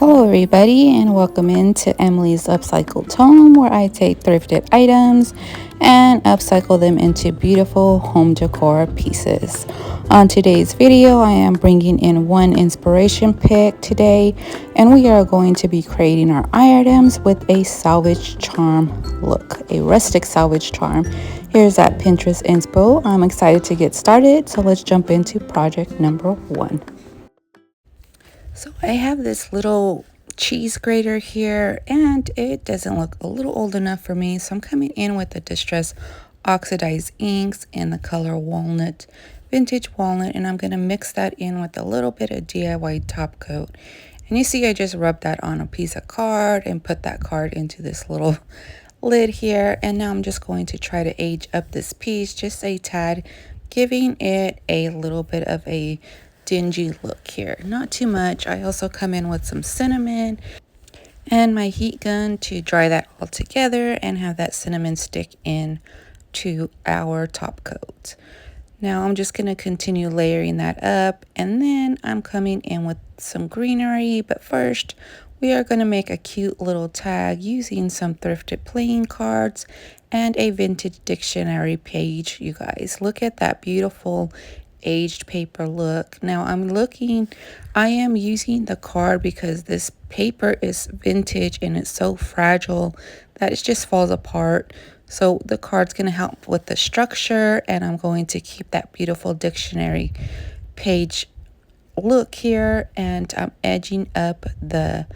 Hello everybody and welcome into Emily's Upcycled Home, where I take thrifted items and upcycle them into beautiful home decor pieces. On today's video, I am bringing in one inspiration pick today, and we are going to be creating our items with a salvage charm look, a rustic salvage charm. Here's that Pinterest inspo. I'm excited to get started, so let's jump into project number one. So I have this little cheese grater here, and it doesn't look a little old enough for me, so I'm coming in with the distress oxidized inks in the color walnut, vintage walnut, and I'm going to mix that in with a little bit of DIY top coat. And you see I just rubbed that on a piece of card and put that card into this little lid here, and now I'm just going to try to age up this piece just a tad, giving it a little bit of a dingy look here, not too much. I also come in with some cinnamon and my heat gun to dry that all together and have that cinnamon stick in to our top coat. Now I'm just going to continue layering that up, and then I'm coming in with some greenery, but first we are going to make a cute little tag using some thrifted playing cards and a vintage dictionary page. You guys, look at that beautiful aged paper look. Now I am using the card because this paper is vintage and it's so fragile that it just falls apart. So the card's going to help with the structure, and I'm going to keep that beautiful dictionary page look here, and I'm edging up the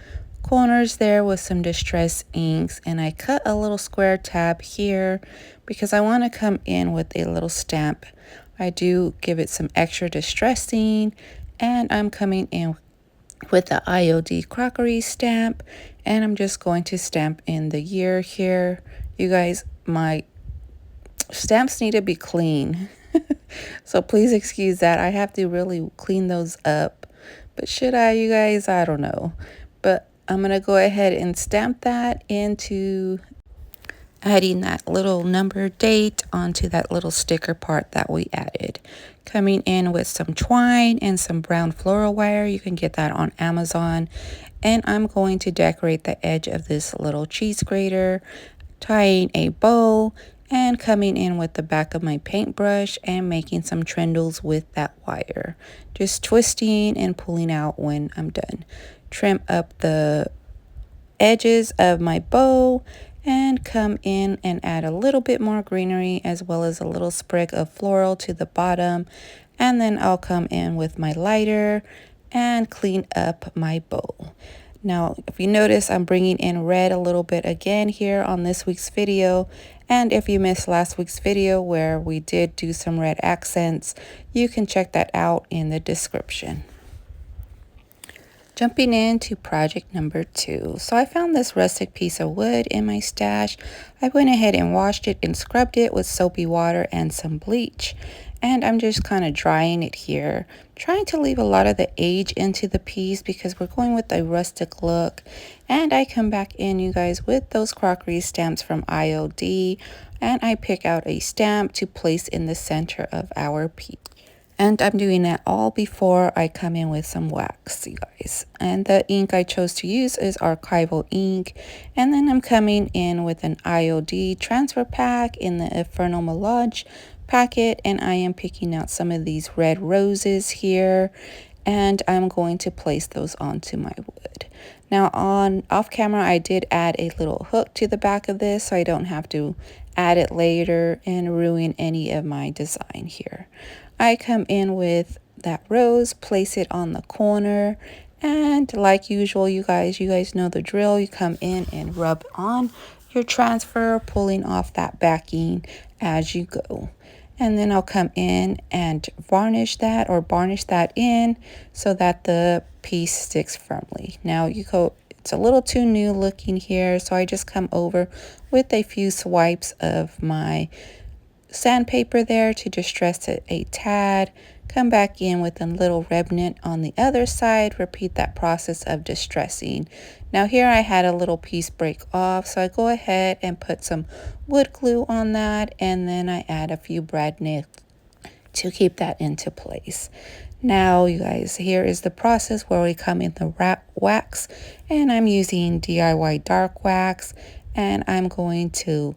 corners there with some distress inks, and I cut a little square tab here because I want to come in with a little stamp. I do give it some extra distressing, and I'm coming in with the IOD crockery stamp, and I'm just going to stamp in the year here. You guys, my stamps need to be clean. So please excuse that. I have to really clean those up. But should I, you guys? I don't know. But I'm going to go ahead and stamp that into adding that little number date onto that little sticker part that we added. Coming in with some twine and some brown floral wire. You can get that on Amazon. And I'm going to decorate the edge of this little cheese grater, tying a bow and coming in with the back of my paintbrush and making some trindles with that wire. Just twisting and pulling out when I'm done. Trim up the edges of my bow and come in and add a little bit more greenery as well as a little sprig of floral to the bottom. And then I'll come in with my lighter and clean up my bow. Now, if you notice, I'm bringing in red a little bit again here on this week's video. And if you missed last week's video where we did do some red accents, you can check that out in the description. Jumping into project number 2. So I found this rustic piece of wood in my stash. I went ahead and washed it and scrubbed it with soapy water and some bleach. And I'm just kind of drying it here, trying to leave a lot of the age into the piece because we're going with a rustic look. And I come back in, you guys, with those crockery stamps from IOD, and I pick out a stamp to place in the center of our piece. And I'm doing that all before I come in with some wax, you guys. And the ink I chose to use is archival ink. And then I'm coming in with an IOD transfer pack in the Infernal Melange packet, and I am picking out some of these red roses here, and I'm going to place those onto my wood. Now on off camera I did add a little hook to the back of this so I don't have to add it later and ruin any of my design here. I come in with that rose, place it on the corner, and like usual, you guys know the drill. You come in and rub on your transfer, pulling off that backing as you go. And then I'll come in and varnish that in so that the piece sticks firmly. Now it's a little too new looking here, so I just come over with a few swipes of my sandpaper there to distress it a tad. Come back in with a little remnant on the other side. Repeat that process of distressing. Now here I had a little piece break off, so I go ahead and put some wood glue on that, and then I add a few brad nails to keep that into place. Now, you guys, here is the process where we come in the wax, and I'm using DIY dark wax, and I'm going to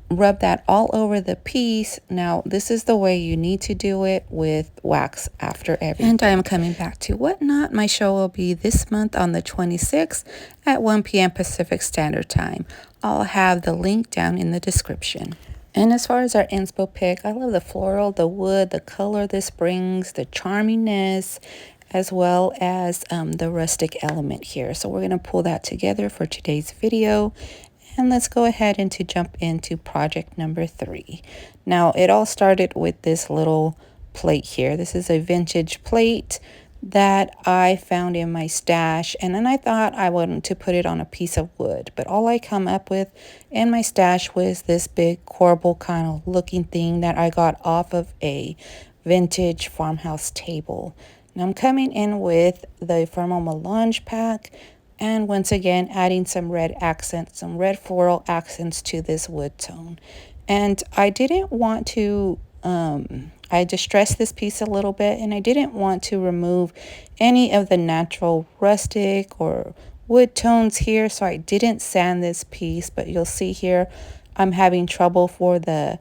rub that all over the piece. Now, this is the way you need to do it with wax after everything. And I am coming back to Whatnot. My show will be this month on the 26th at 1 p.m. Pacific Standard Time. I'll have the link down in the description. And as far as our inspo pick, I love the floral, the wood, the color this brings, the charminess, as well as the rustic element here. So we're going to pull that together for today's video. And let's go ahead and to jump into project number 3. Now, it all started with this little plate here. This is a vintage plate that I found in my stash, and then I thought I wanted to put it on a piece of wood, but all I come up with in my stash was this big corbel kind of looking thing that I got off of a vintage farmhouse table. Now I'm coming in with the Fermo Melange pack, and once again adding some red accents, some red floral accents to this wood tone. And I didn't want to I distressed this piece a little bit, and I didn't want to remove any of the natural rustic or wood tones here, so I didn't sand this piece. But you'll see here I'm having trouble for the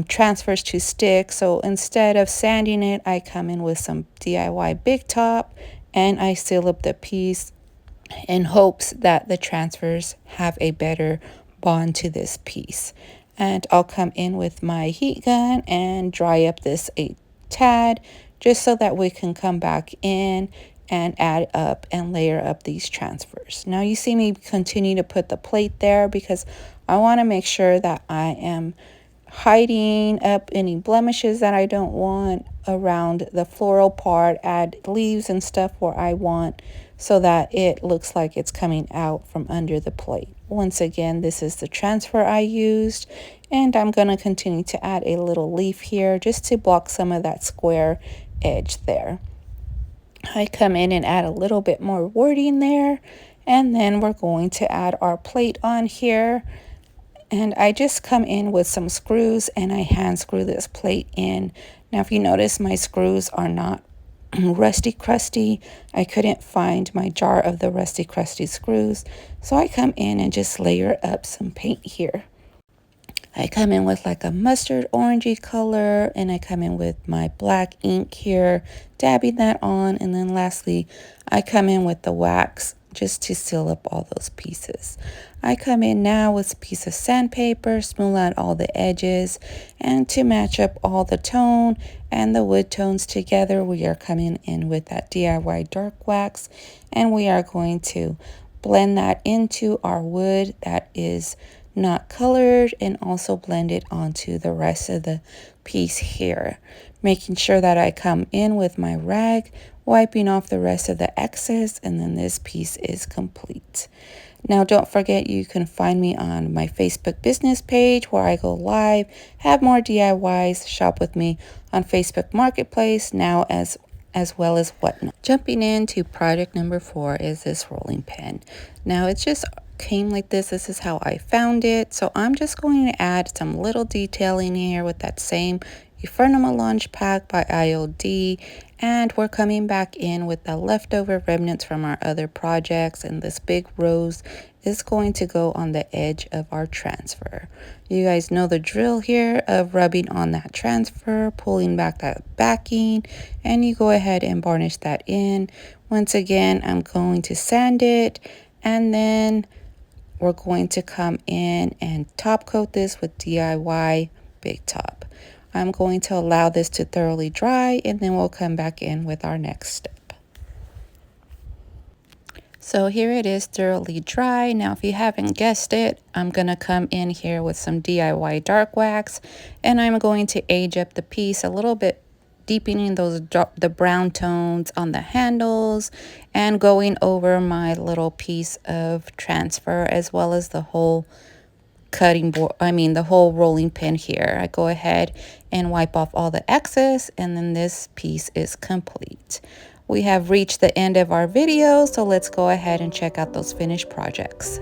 transfers to stick, so instead of sanding it, I come in with some DIY Big Top and I seal up the piece in hopes that the transfers have a better bond to this piece. And I'll come in with my heat gun and dry up this a tad, just so that we can come back in and add up and layer up these transfers. Now you see me continue to put the plate there because I want to make sure that I am hiding up any blemishes that I don't want around the floral part, add leaves and stuff where I want, so that it looks like it's coming out from under the plate. Once again, this is the transfer I used, and I'm going to continue to add a little leaf here just to block some of that square edge there. I come in and add a little bit more wording there, and then we're going to add our plate on here. And I just come in with some screws and I hand screw this plate in. Now, if you notice, my screws are not rusty crusty. I couldn't find my jar of the rusty crusty screws, so I come in and just layer up some paint here. I come in with like a mustard orangey color, and I come in with my black ink here, dabbing that on, and then lastly I come in with the wax just to seal up all those pieces. I come in now with a piece of sandpaper, smooth out all the edges, and to match up all the tone and the wood tones together, we are coming in with that DIY dark wax, and we are going to blend that into our wood that is not colored, and also blend it onto the rest of the piece here, making sure that I come in with my rag, wiping off the rest of the excess, and then this piece is complete. Now, don't forget, you can find me on my Facebook business page where I go live, have more DIYs, shop with me on Facebook Marketplace now as well as Whatnot. Jumping into project number 4 is this rolling pin. Now, it's just came like this. This is how I found it. So I'm just going to add some little detailing here with that same Inferno Melange pack by IOD, and we're coming back in with the leftover remnants from our other projects, and this big rose is going to go on the edge of our transfer. You guys know the drill here of rubbing on that transfer, pulling back that backing, and you go ahead and varnish that in. Once again, I'm going to sand it, and then we're going to come in and top coat this with DIY Big Top. I'm going to allow this to thoroughly dry, and then we'll come back in with our next step. So here it is thoroughly dry. Now, if you haven't guessed it, I'm going to come in here with some DIY dark wax, and I'm going to age up the piece a little bit, deepening the brown tones on the handles and going over my little piece of transfer, as well as the whole cutting board, the whole rolling pin here. I go ahead and wipe off all the excess, and then this piece is complete. We have reached the end of our video, so let's go ahead and check out those finished projects.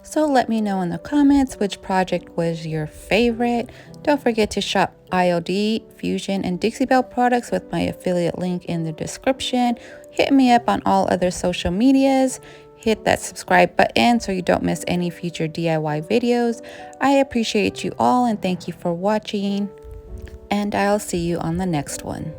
So let me know in the comments which project was your favorite. Don't forget to shop IOD, Fusion, and Dixie Belle products with my affiliate link in the description. Hit me up on all other social medias. Hit that subscribe button so you don't miss any future DIY videos. I appreciate you all and thank you for watching. And I'll see you on the next one.